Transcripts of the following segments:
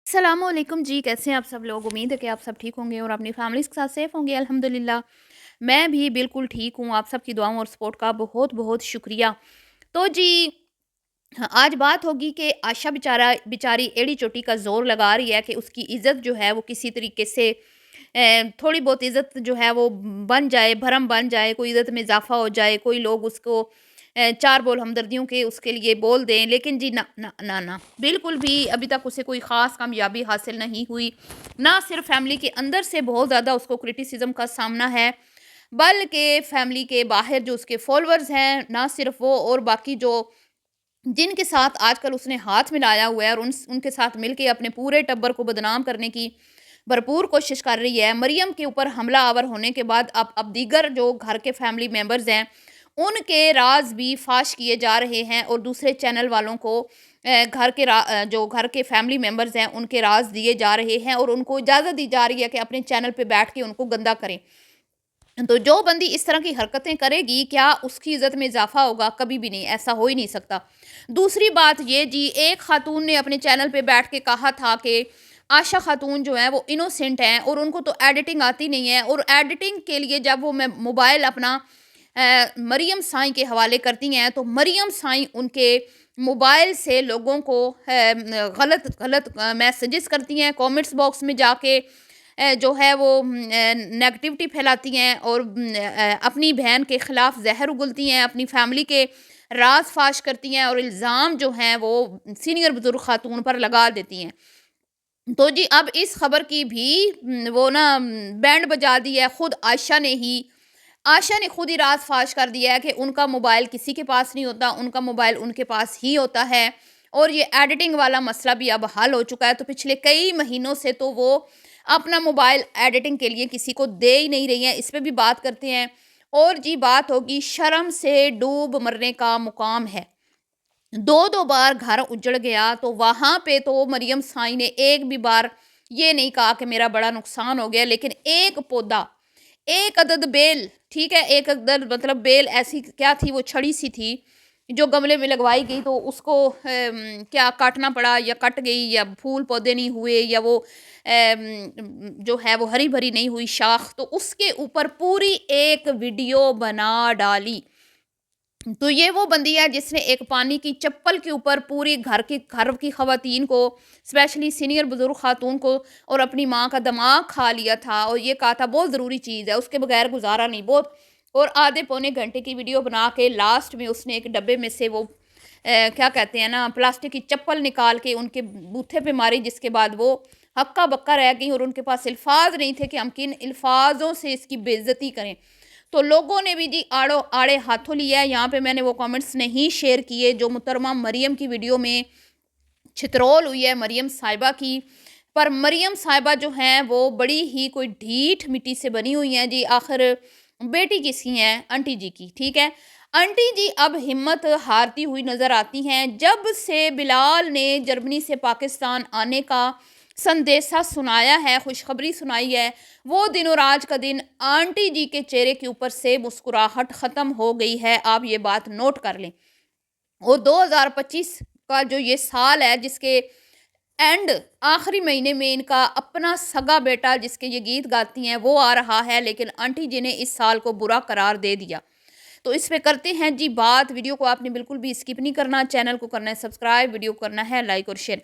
अस्सलाम वालेकुम जी, कैसे हैं आप सब लोग? उम्मीद है कि आप सब ठीक होंगे और अपनी फैमिलीज़ के साथ सेफ़ होंगे अल्हम्दुलिल्लाह। मैं भी बिल्कुल ठीक हूँ, आप सबकी दुआओं और सपोर्ट का बहुत-बहुत शुक्रिया। तो जी आज बात होगी कि आशा बेचारी एड़ी-चोटी का ज़ोर लगा रही है कि उसकी इज़्ज़त जो है वो किसी तरीके से थोड़ी बहुत इज़्ज़त जो है वो बन जाए, भरम बन जाए, कोई इज़्ज़त में इज़ाफ़ा हो जाए, कोई लोग उसको 4 बोल हमदर्दियों के उसके लिए बोल दें। लेकिन जी ना, ना, ना, ना, बिल्कुल भी अभी तक उसे कोई ख़ास कामयाबी हासिल नहीं हुई। ना सिर्फ़ फ़ैमिली के अंदर से बहुत ज़्यादा उसको क्रिटिसिज़्म का सामना है, बल्कि फ़ैमिली के बाहर जो उसके फ़ॉलोअर्स हैं, ना सिर्फ़ वो और बाकी जो जिनके साथ आजकल उसने हाथ मिलाया हुआ है और उनके साथ मिलके अपने पूरे टब्बर को बदनाम करने की भरपूर कोशिश कर रही है। मरियम के ऊपर हमला आवर होने के बाद अब दीगर जो घर के फैमिली मेंबर्स हैं, उनके राज़ भी फ़ाश किए जा रहे हैं और दूसरे चैनल वालों को जो घर के फैमिली मेंबर्स हैं, उनके राज़ दिए जा रहे हैं और उनको इजाज़त दी जा रही है कि अपने चैनल पे बैठ के उनको गंदा करें। तो जो बंदी इस तरह की हरकतें करेगी, क्या उसकी इज़्ज़त में इज़ाफ़ा होगा? कभी भी नहीं, ऐसा हो ही नहीं सकता। दूसरी बात ये जी, एक खातून ने अपने चैनल पे बैठ के कहा था कि आशा खातून जो हैं वो इनोसेंट हैं और उनको तो एडिटिंग आती नहीं है और एडिटिंग के लिए जब वो मोबाइल अपना मरियम साईं के हवाले करती हैं, तो मरियम साईं उनके मोबाइल से लोगों को गलत गलत मैसेजेस करती हैं, कमेंट्स बॉक्स में जाके जो है वो नेगेटिविटी फैलाती हैं और अपनी बहन के खिलाफ जहर उगलती हैं, अपनी फैमिली के राज फाश करती हैं और इल्ज़ाम जो हैं वो सीनियर बुजुर्ग खातून पर लगा देती हैं। तो जी अब इस खबर की भी वो ना बैंड बजा दी है, खुद आयशा ने खुद ही राज फाश कर दिया है कि उनका मोबाइल किसी के पास नहीं होता, उनका मोबाइल उनके पास ही होता है और ये एडिटिंग वाला मसला भी अब हल हो चुका है। तो पिछले कई महीनों से तो वो अपना मोबाइल एडिटिंग के लिए किसी को दे ही नहीं रही हैं, इस पे भी बात करते हैं। और जी बात होगी शर्म से डूब मरने का मुकाम है। 2-2 बार घर उजड़ गया, तो वहाँ पे तो मरियम साई ने एक भी बार ये नहीं कहा कि मेरा बड़ा नुकसान हो गया, लेकिन एक पौधा, एक अदद बेल, ठीक है? एक अदद मतलब बेल ऐसी क्या थी, वो छड़ी-सी थी, जो गमले में लगवाई गई, तो उसको क्या काटना पड़ा या कट गई या फूल पौधे नहीं हुए या वो जो है वो हरी-भरी नहीं हुई शाख, तो उसके ऊपर पूरी एक वीडियो बना डाली। तो ये वो बंदी है जिसने एक पानी की चप्पल के ऊपर पूरी घर की खवातीन को, स्पेशली सीनियर बुजुर्ग खातून को और अपनी माँ का दिमाग खा लिया था और ये कहा था बहुत ज़रूरी चीज़ है, उसके बगैर गुजारा नहीं बहुत। और आधे पौने घंटे की वीडियो बना के लास्ट में उसने एक डब्बे में से वो क्या कहते हैं ना, प्लास्टिक की चप्पल निकाल के उनके बूथे पे मारी, जिसके बाद वो हक्का बक्का रह गई और उनके पास अल्फाज नहीं थे कि हम किन अल्फाजों से इसकी बेइज्जती करें। तो लोगों ने भी जी आड़े हाथों लिया है। यहाँ पे मैंने वो कमेंट्स नहीं शेयर किए जो मुहतरमा मरियम की वीडियो में छितरौल हुई है मरियम साहिबा की। पर मरियम साहिबा जो हैं वो बड़ी ही कोई ढीठ मिट्टी से बनी हुई हैं जी। आखिर बेटी किसकी हैं? आंटी जी की, ठीक है। आंटी जी अब हिम्मत हारती हुई नजर आती हैं। जब से बिलाल ने जर्मनी से पाकिस्तान आने का संदेशा सुनाया है, खुशखबरी सुनाई है, वो दिन और आज का दिन आंटी जी के चेहरे के ऊपर से मुस्कुराहट खत्म हो गई है। आप ये बात नोट कर लें। और 2025 का जो ये साल है, जिसके एंड आखिरी महीने में इनका अपना सगा बेटा जिसके ये गीत गाती हैं वो आ रहा है, लेकिन आंटी जी ने इस साल को बुरा करार दे दिया। तो इस पे करते हैं जी बात। वीडियो को आपने बिल्कुल भी स्किप नहीं करना, चैनल को करना है सब्सक्राइब, वीडियो को करना है लाइक और शेयर।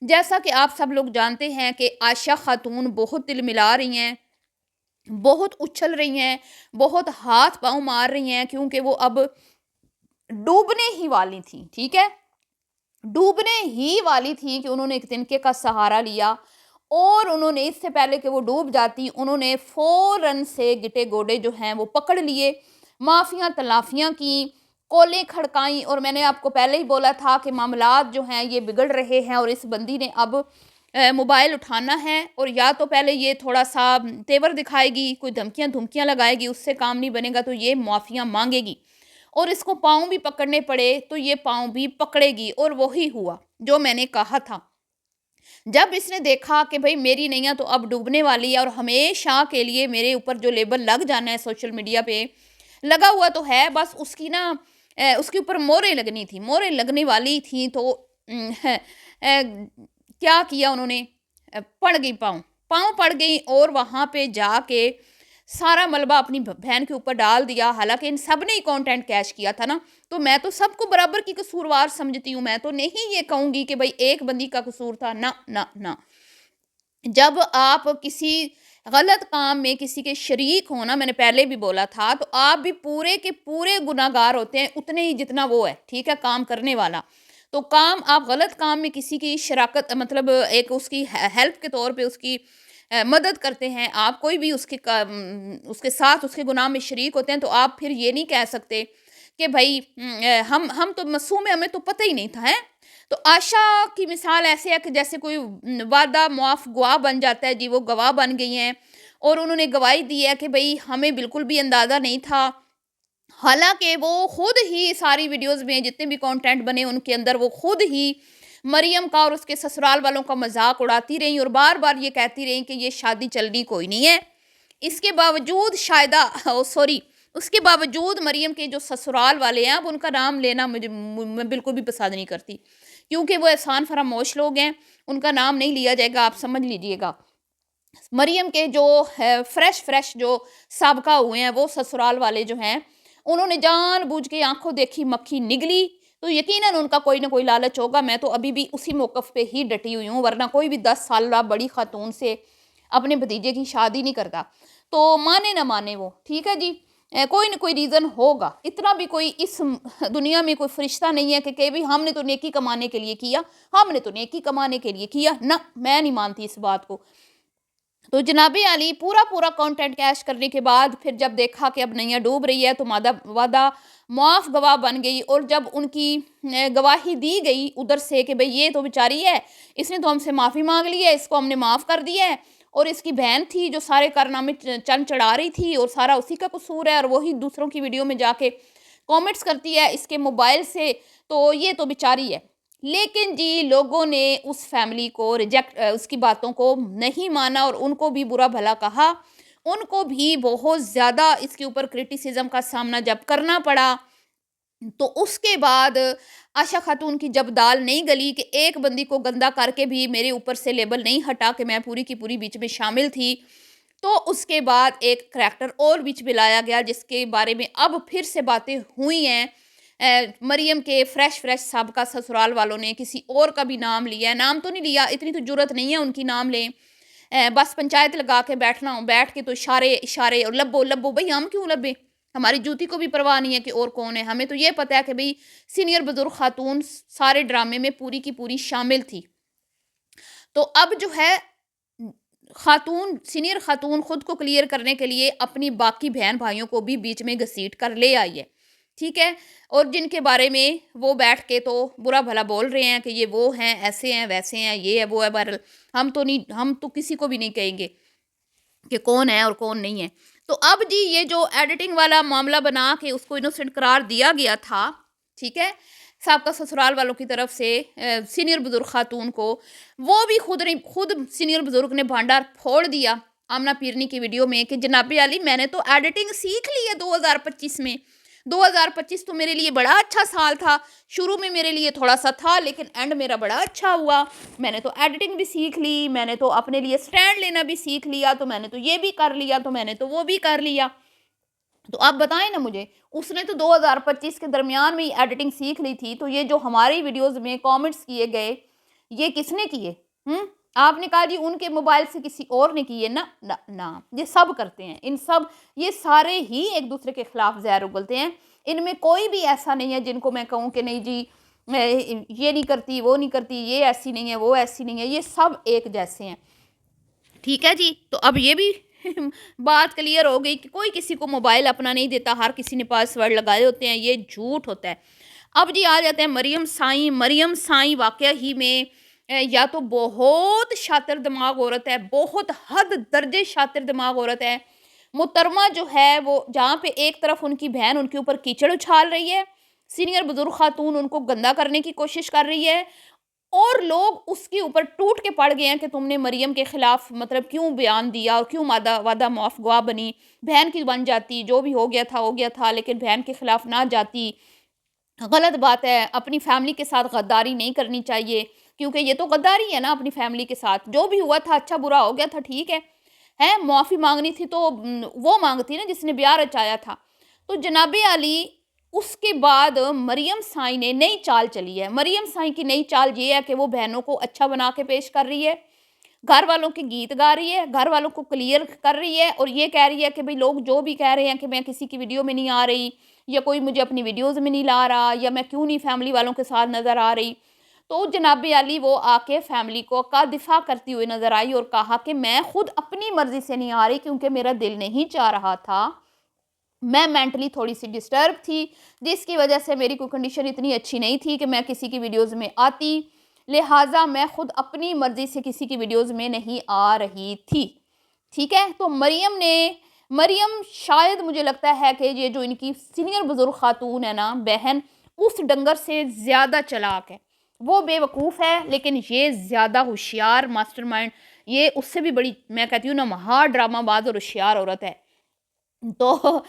जैसा कि आप सब लोग जानते हैं कि आयशा खातून बहुत तिलमिला रही हैं, बहुत उछल रही हैं, बहुत हाथ पाँव मार रही हैं, क्योंकि वो अब डूबने ही वाली थी, ठीक है? डूबने ही वाली थी कि उन्होंने एक तिनके का सहारा लिया और उन्होंने इससे पहले कि वो डूब जाती, उन्होंने फ़ौरन से गिटे गोडे जो हैं वो पकड़ लिए, माफ़ियाँ तलाफ़ियाँ की, कोलें खड़काईं। और मैंने आपको पहले ही बोला था कि मामलात जो हैं ये बिगड़ रहे हैं और इस बंदी ने अब मोबाइल उठाना है और या तो पहले ये थोड़ा-सा तेवर दिखाएगी, कोई धमकियाँ-धुमकियाँ लगाएगी, उससे काम नहीं बनेगा तो ये माफ़ियाँ माँगेगी और इसको पाँव भी पकड़ने पड़े तो ये पाँव भी पकड़ेगी। और वही हुआ जो मैंने कहा था। जब इसने देखा कि भाई मेरी नैया तो अब डूबने वाली है और हमेशा के लिए मेरे ऊपर जो लेबल लग जाना है सोशल मीडिया पे, लगा हुआ तो है, बस उसकी ना उसके ऊपर मोहरें लगनी थी, मोहरें लगने वाली थी। तो क्या किया उन्होंने? पड़ गई, पाँव पड़ गई और वहाँ पे जाके सारा मलबा अपनी बहन के ऊपर डाल दिया। हालाँकि इन सब ने ही कंटेंट कैच किया था ना, तो मैं तो सबको बराबर की कसूरवार समझती हूँ। मैं तो नहीं ये कहूँगी कि भई एक बंदी का कसूर था, ना, ना, ना। जब आप किसी गलत काम में किसी के शरीक हो ना, मैंने पहले भी बोला था, तो आप भी पूरे के पूरे गुनाहगार होते हैं, उतने ही जितना वो है, ठीक है, काम करने वाला। तो काम आप गलत काम में किसी की शराकत मतलब एक उसकी हेल्प के तौर पे उसकी मदद करते हैं, आप कोई भी उसके साथ उसके गुनाह में शरीक होते हैं, तो आप फिर ये नहीं कह सकते कि भई हम तो मासूम हैं, हमें तो पता ही नहीं था, हैं? तो आशा की मिसाल ऐसे है कि जैसे कोई वादा मुआफ़ गवाह बन जाता है जी, वो गवाह बन गई हैं और उन्होंने गवाही दी है कि भई हमें बिल्कुल भी अंदाज़ा नहीं था। हालाँकि वो खुद ही सारी वीडियोज़ में जितने भी कंटेंट बने उनके अंदर वो खुद ही मरियम का और उसके ससुराल वालों का मज़ाक उड़ाती रहीं और बार-बार ये कहती रहीं कि ये शादी चलनी कोई नहीं है। इसके बावजूद सॉरी, उसके बावजूद मरियम के जो ससुराल वाले हैं, अब उनका नाम लेना मैं बिल्कुल भी पसंद नहीं करती, क्योंकि वो एहसान फरामोश लोग हैं, उनका नाम नहीं लिया जाएगा, आप समझ लीजिएगा। मरियम के जो फ्रेश जो साबका हुए हैं, वो ससुराल वाले जो हैं, उन्होंने जानबूझ के आँखों देखी मक्खी निगली, तो यकीनन उनका कोई ना कोई लालच होगा। मैं तो अभी भी उसी मौक़िफ़ पे ही डटी हुई हूँ, वरना कोई भी 10 साल बड़ी ख़ातून से अपने भतीजे की शादी नहीं करता। तो माने ना माने वो, ठीक है जी। कोई ना कोई रीज़न होगा, इतना भी कोई इस दुनिया में कोई फ़रिश्ता नहीं है कि कहे भी हमने तो नेकी कमाने के लिए किया, हमने तो नेकी कमाने के लिए किया। ना, मैं नहीं मानती इस बात को। तो जनाबे अली पूरा कंटेंट कैश करने के बाद फिर जब देखा कि अब नैया डूब रही है, तो मादा वादा मुआफ़ गवाह बन गई और जब उनकी गवाही दी गई उधर से कि भई ये तो बेचारी है, इसने तो हमसे माफ़ी माँग ली है, इसको हमने माफ़ कर दिया है और इसकी बहन थी जो सारे कारनामे चंद चढ़ा रही थी और सारा उसी का कसूर है और वही दूसरों की वीडियो में जाके कमेंट्स करती है इसके मोबाइल से, तो ये तो बेचारी है। लेकिन जी लोगों ने उस फैमिली को उसकी बातों को नहीं माना और उनको भी बुरा भला कहा। उनको भी बहुत ज़्यादा इसके ऊपर क्रिटिसिज़्म का सामना जब करना पड़ा, तो उसके बाद आशा खातून की जब दाल नहीं गली कि एक बंदी को गंदा करके भी मेरे ऊपर से लेबल नहीं हटा कि मैं पूरी की पूरी बीच में शामिल थी, तो उसके बाद एक करैक्टर और बीच में लाया गया जिसके बारे में अब फिर से बातें हुई हैं। मरियम के फ्रेश साबका ससुराल वालों ने किसी और का भी नाम लिया है, नाम तो नहीं लिया, इतनी तो जुर्रत नहीं है उनकी नाम लें। बस पंचायत लगा के बैठना हो, बैठ के तो इशारे और लब्बो लब्बो, भई हम क्यों लब्बे? हमारी जूती को भी परवाह नहीं है कि और कौन है, हमें तो ये पता है कि भई सीनियर बुजुर्ग खातून सारे ड्रामे में पूरी की पूरी शामिल थी। तो अब जो है सीनियर खातून खुद को क्लियर करने के लिए अपनी बाकी बहन भाइयों को भी बीच में घसीट कर ले आई है, ठीक है? और जिनके बारे में वो बैठ के तो बुरा भला बोल रहे हैं कि ये वो हैं, ऐसे हैं, वैसे हैं, ये है, वो है, बहरहाल हम तो किसी को भी नहीं कहेंगे कि कौन है और कौन नहीं है। तो अब जी ये जो एडिटिंग वाला मामला बना के उसको इनोसेंट करार दिया गया था, ठीक है? साबका ससुराल वालों की तरफ से सीनियर बुजुर्ग खातून को, वो भी खुद सीनियर बुजुर्ग ने भांडा फोड़ दिया आमना पीरनी की वीडियो में कि जनाबे अली मैंने तो एडिटिंग सीख ली है 2025 में। 2025 तो मेरे लिए बड़ा अच्छा साल था। शुरू में मेरे लिए थोड़ा-सा था लेकिन एंड मेरा बड़ा अच्छा हुआ। मैंने तो एडिटिंग भी सीख ली, मैंने तो अपने लिए स्टैंड लेना भी सीख लिया, तो मैंने तो ये भी कर लिया, तो मैंने तो वो भी कर लिया। तो आप बताएँ ना मुझे, उसने तो 2025 के दरमियान में ही एडिटिंग सीख ली थी, तो ये जो हमारी वीडियोज़ में कमेंट्स किए गए, ये किसने किए? हुँ? आपने कहा जी उनके मोबाइल से किसी और ने किए ना, ना, ना, ये सब करते हैं। ये सारे ही एक-दूसरे के खिलाफ ज़हर उगलते हैं। इनमें कोई भी ऐसा नहीं है जिनको मैं कहूँ कि नहीं जी ये नहीं करती, वो नहीं करती, ये ऐसी नहीं है, वो ऐसी नहीं है, ये सब एक जैसे हैं। ठीक है जी, तो अब ये भी बात क्लियर हो गई कि कोई किसी को मोबाइल अपना नहीं देता, हर किसी ने पासवर्ड लगाए होते हैं, ये झूठ होता है। अब जी आ जाते हैं मरियम साईं वाक़या ही में या तो बहुत शातिर दिमाग औरत है, बहुत हद दर्जे शातिर दिमाग औरत है। मुहतरमा जो है वो जहाँ पे एक तरफ उनकी बहन उनके ऊपर कीचड़ उछाल रही है, सीनियर बुजुर्ग खातून उनको गंदा करने की कोशिश कर रही है और लोग उसके ऊपर टूट के पड़ गए हैं कि तुमने मरियम के खिलाफ मतलब क्यों बयान दिया और क्यों वादा मुआफ़ गवाह बनी, बहन की बन जाती, जो भी हो गया था लेकिन बहन के खिलाफ ना जाती, गलत बात है, अपनी फैमिली के साथ गद्दारी नहीं करनी चाहिए। کیونکہ یہ تو غداری ہے نا اپنی فیملی کے ساتھ. جو بھی ہوا تھا اچھا برا ہو گیا تھا, ٹھیک ہے معافی مانگنی تھی تو وہ مانگتی نا جس نے بیاہ رچایا تھا. تو جناب علی اس کے بعد مریم سائیں نے نئی چال چلی ہے. مریم سائیں کی نئی چال یہ ہے کہ وہ بہنوں کو اچھا بنا کے پیش کر رہی ہے, گھر والوں کے گیت گا رہی ہے, گھر والوں کو کلیئر کر رہی ہے, اور یہ کہہ رہی ہے کہ بھئی لوگ جو بھی کہہ رہے ہیں کہ میں کسی کی ویڈیو میں نہیں آ رہی, یا کوئی مجھے اپنی ویڈیوز میں نہیں لا رہا, یا میں کیوں نہیں فیملی والوں کے ساتھ نظر آ رہی. تو جناب علی وہ آ کے فیملی کو کا دفاع کرتی ہوئی نظر آئی اور کہا کہ میں خود اپنی مرضی سے نہیں آ رہی کیونکہ میرا دل نہیں چاہ رہا تھا, میں مینٹلی تھوڑی سی ڈسٹرب تھی, جس کی وجہ سے میری کوئی کنڈیشن اتنی اچھی نہیں تھی کہ میں کسی کی ویڈیوز میں آتی, لہٰذا میں خود اپنی مرضی سے کسی کی ویڈیوز میں نہیں آ رہی تھی. ٹھیک ہے, تو مریم شاید مجھے لگتا ہے کہ یہ جو ان کی سینئر بزرگ خاتون ہے نا بہن, اس ڈنگر سے زیادہ چلاک ہے. وہ بے وقوف ہے لیکن یہ زیادہ ہوشیار ماسٹر مائنڈ, یہ اس سے بھی بڑی میں کہتی ہوں نا مہا ڈرامہ باز اور ہوشیار عورت ہے. تو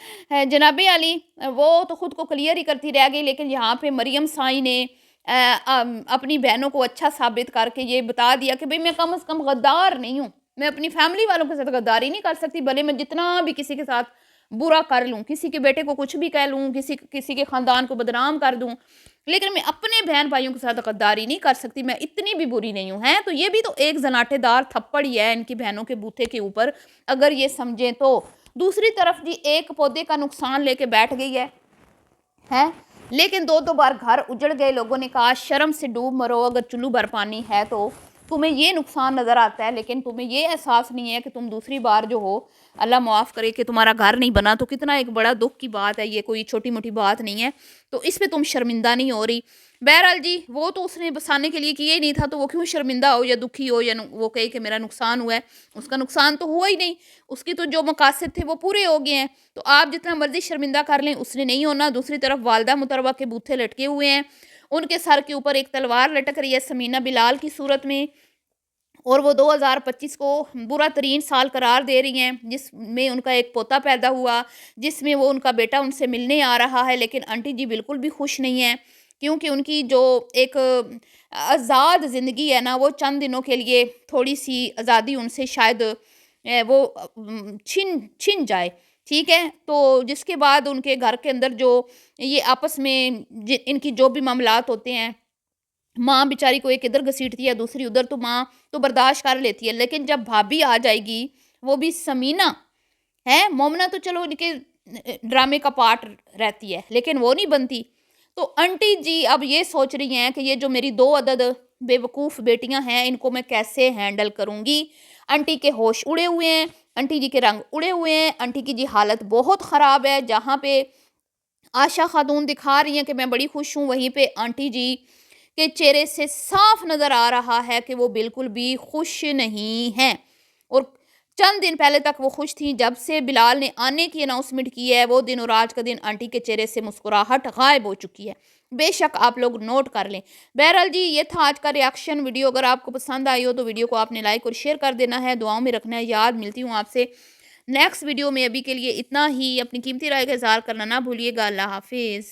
جناب علی وہ تو خود کو کلیئر ہی کرتی رہ گئی, لیکن یہاں پہ مریم سائیں نے اپنی بہنوں کو اچھا ثابت کر کے یہ بتا دیا کہ بھئی میں کم از کم غدار نہیں ہوں, میں اپنی فیملی والوں کے ساتھ غداری نہیں کر سکتی, بھلے میں جتنا بھی کسی کے ساتھ برا کر لوں, کسی کے بیٹے کو کچھ بھی کہہ لوں, کسی کے خاندان کو بدنام کر دوں, لیکن میں اپنے بہن بھائیوں کے ساتھ غداری نہیں کر سکتی, میں اتنی بھی بری نہیں ہوں. تو یہ بھی تو ایک زناٹے دار تھپڑ ہی ہے ان کی بہنوں کے بوتھے کے اوپر, اگر یہ سمجھیں تو. دوسری طرف جی ایک پودے کا نقصان لے کے بیٹھ گئی ہے, لیکن دو بار گھر اجڑ گئے. لوگوں نے کہا شرم سے ڈوب مرو, اگر چلو بھر پانی ہے تو تمہیں یہ نقصان نظر آتا ہے, لیکن تمہیں یہ احساس نہیں ہے کہ تم دوسری بار جو ہو, اللہ معاف کرے, کہ تمہارا گھر نہیں بنا, تو کتنا ایک بڑا دکھ کی بات ہے, یہ کوئی چھوٹی موٹی بات نہیں ہے, تو اس پہ تم شرمندہ نہیں ہو رہی. بہرحال جی وہ تو اس نے بسانے کے لیے کیا ہی نہیں تھا, تو وہ کیوں شرمندہ ہو یا دکھی ہو یا وہ کہے کہ میرا نقصان ہوا ہے. اس کا نقصان تو ہوا ہی نہیں, اس کی تو جو مقاصد تھے وہ پورے ہو گئے ہیں. تو آپ جتنا مرضی شرمندہ کر لیں اس نے نہیں ہونا. دوسری طرف والدہ محترمہ کے بوتھے لٹکے ہوئے ہیں, ان کے سر کے اوپر ایک تلوار لٹک رہی ہے سمینہ بلال کی صورت میں, اور وہ 2025 کو برا ترین سال قرار دے رہی ہیں, جس میں ان کا ایک پوتا پیدا ہوا, جس میں وہ ان کا بیٹا ان سے ملنے آ رہا ہے. لیکن آنٹی جی بالکل بھی خوش نہیں ہیں, کیونکہ ان کی جو ایک آزاد زندگی ہے نا, وہ چند دنوں کے لیے تھوڑی سی آزادی ان سے شاید وہ چھن جائے. ٹھیک ہے, تو جس کے بعد ان کے گھر کے اندر جو یہ آپس میں ان کی جو بھی معاملات ہوتے ہیں, ماں بیچاری کو ایک ادھر گھسیٹتی ہے دوسری ادھر, تو ماں تو برداشت کر لیتی ہے, لیکن جب بھابھی آ جائے گی, وہ بھی سمینہ ہے, مومنہ تو چلو ان کے ڈرامے کا پارٹ رہتی ہے لیکن وہ نہیں بنتی. تو آنٹی جی اب یہ سوچ رہی ہیں کہ یہ جو میری 2 عدد بے وقوف بیٹیاں ہیں, ان کو میں کیسے ہینڈل کروں گی. آنٹی کے ہوش اڑے ہوئے ہیں, آنٹی جی کے رنگ اڑے ہوئے ہیں, آنٹی کی جی حالت بہت خراب ہے. جہاں پہ عائشہ خاتون دکھا رہی ہیں کہ میں بڑی خوش ہوں, وہیں پہ آنٹی جی کے چہرے سے صاف نظر آ رہا ہے کہ وہ بالکل بھی خوش نہیں ہیں. اور چند دن پہلے تک وہ خوش تھیں, جب سے بلال نے آنے کی اناؤنسمنٹ کی ہے, وہ دن اور آج کا دن آنٹی کے چہرے سے مسکراہٹ غائب ہو چکی ہے. بے شک آپ لوگ نوٹ کر لیں. بہرحال جی یہ تھا آج کا ریاکشن ویڈیو. اگر آپ کو پسند آئی ہو تو ویڈیو کو آپ نے لائک اور شیئر کر دینا ہے, دعاؤں میں رکھنا ہے یاد. ملتی ہوں آپ سے نیکسٹ ویڈیو میں, ابھی کے لیے اتنا ہی. اپنی قیمتی رائے کا اظہار کرنا نہ بھولیے گا. اللہ حافظ.